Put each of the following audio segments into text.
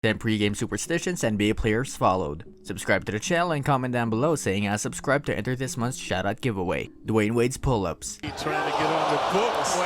Then pregame superstitions NBA players followed. Subscribe to the channel and comment down below saying I subscribe to enter this month's shoutout giveaway. Dwayne Wade's pull-ups. Trying to get on the books.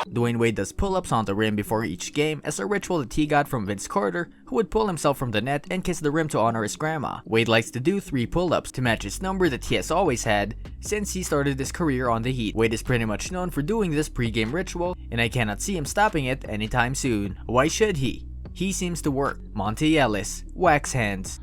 Dwayne Wade does pull-ups on the rim before each game as a ritual that he got from Vince Carter, who would pull himself from the net and kiss the rim to honor his grandma. Wade likes to do 3 pull-ups to match his number that he has always had since he started his career on the Heat. Wade is pretty much known for doing this pregame ritual, and I cannot see him stopping it anytime soon. Why should he? He seems to work. Monte Ellis, wax hands.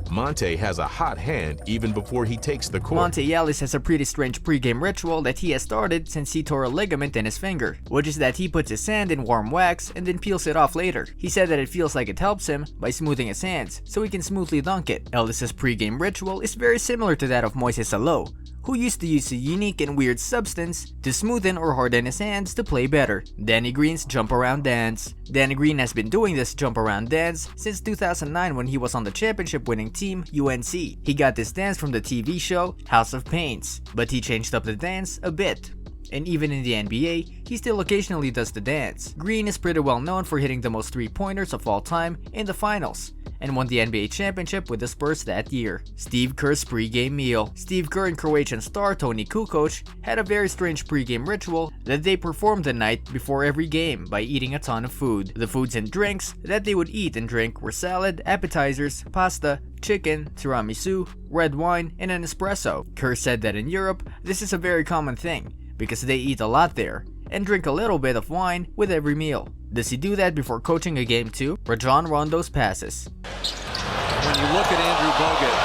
Monte has a hot hand even before he takes the court. Monte Ellis has a pretty strange pregame ritual that he has started since he tore a ligament in his finger, which is that he puts his hand in warm wax and then peels it off later. He said that it feels like it helps him by smoothing his hands, so he can smoothly dunk it. Ellis's pregame ritual is very similar to that of Moises Alou, who used to use a unique and weird substance to smoothen or harden his hands to play better. Danny Green's jump around dance. Danny Green has been doing this jump around dance since 2009 when he was on the championship winning team UNC. He got this dance from the TV show House of Pains, but he changed up the dance a bit. And even in the NBA, he still occasionally does the dance. Green is pretty well known for hitting the most 3-pointers of all time in the finals, and won the NBA championship with the Spurs that year. Steve Kerr's pregame meal. Steve Kerr and Croatian star Toni Kukoc had a very strange pregame ritual that they performed the night before every game by eating a ton of food. The foods and drinks that they would eat and drink were salad, appetizers, pasta, chicken, tiramisu, red wine, and an espresso. Kerr said that in Europe, this is a very common thing, because they eat a lot there, and drink a little bit of wine with every meal. Does he do that before coaching a game too? Rajon Rondo's passes. When you look at Andrew Bogut,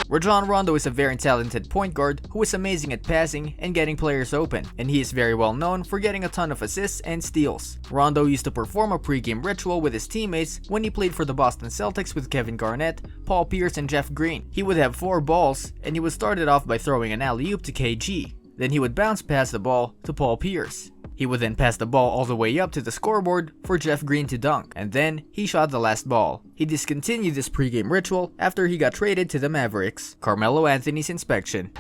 09-010. Rajon Rondo is a very talented point guard who is amazing at passing and getting players open, and he is very well known for getting a ton of assists and steals. Rondo used to perform a pregame ritual with his teammates when he played for the Boston Celtics with Kevin Garnett, Paul Pierce, and Jeff Green. He would have 4 balls, and he would start it off by throwing an alley-oop to KG. Then he would bounce past the ball to Paul Pierce. He would then pass the ball all the way up to the scoreboard for Jeff Green to dunk, and then he shot the last ball. He discontinued this pregame ritual after he got traded to the Mavericks. Carmelo Anthony's inspection.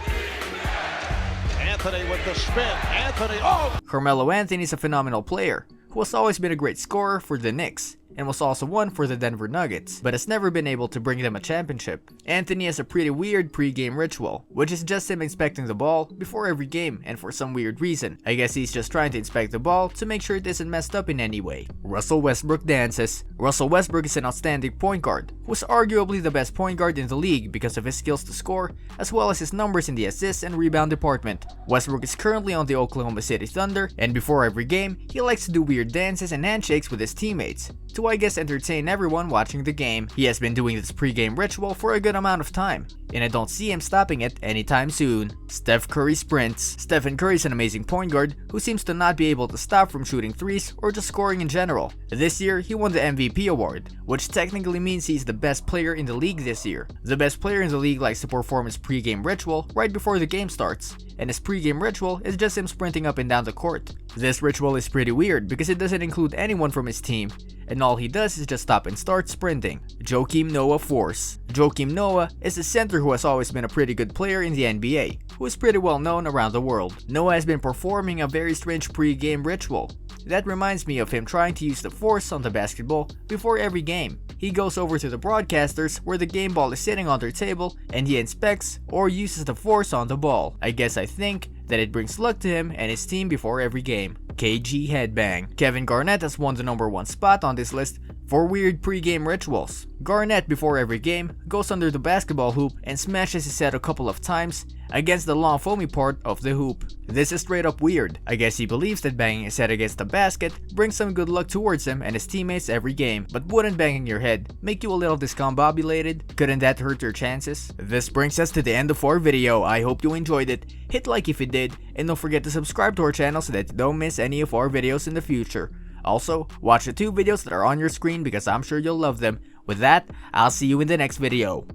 Anthony with the spin. Anthony, Carmelo Anthony is a phenomenal player who has always been a great scorer for the Knicks, and was also one for the Denver Nuggets, but has never been able to bring them a championship. Anthony has a pretty weird pregame ritual, which is just him inspecting the ball before every game, and for some weird reason. I guess he's just trying to inspect the ball to make sure it isn't messed up in any way. Russell Westbrook dances. Russell Westbrook is an outstanding point guard, who is arguably the best point guard in the league because of his skills to score, as well as his numbers in the assist and rebound department. Westbrook is currently on the Oklahoma City Thunder, and before every game, he likes to do weird dances and handshakes with his teammates to, I guess, entertain everyone watching the game. He has been doing this pregame ritual for a good amount of time, and I don't see him stopping it anytime soon. Steph Curry sprints. Stephen Curry is an amazing point guard who seems to not be able to stop from shooting threes or just scoring in general. This year, he won the MVP award, which technically means he's the best player in the league this year. The best player in the league likes to perform his pregame ritual right before the game starts, and his pregame ritual is just him sprinting up and down the court. This ritual is pretty weird because it doesn't include anyone from his team, and all he does is just stop and start sprinting. Joakim Noah Force. Joakim Noah is a center who has always been a pretty good player in the NBA, who is pretty well known around the world. Noah has been performing a very strange pre-game ritual. That reminds me of him trying to use the force on the basketball before every game. He goes over to the broadcasters where the game ball is sitting on their table, and he inspects or uses the force on the ball. I think that it brings luck to him and his team before every game. KG headbang. Kevin Garnett has won the #1 spot on this list for weird pregame rituals. Garnett, before every game, goes under the basketball hoop and smashes his head a couple of times against the long foamy part of the hoop. This is straight up weird. I guess he believes that banging his head against the basket brings some good luck towards him and his teammates every game. But wouldn't banging your head make you a little discombobulated? Couldn't that hurt your chances? This brings us to the end of our video. I hope you enjoyed it. Hit like if you did, and don't forget to subscribe to our channel so that you don't miss any of our videos in the future. Also, watch the 2 videos that are on your screen because I'm sure you'll love them. With that, I'll see you in the next video.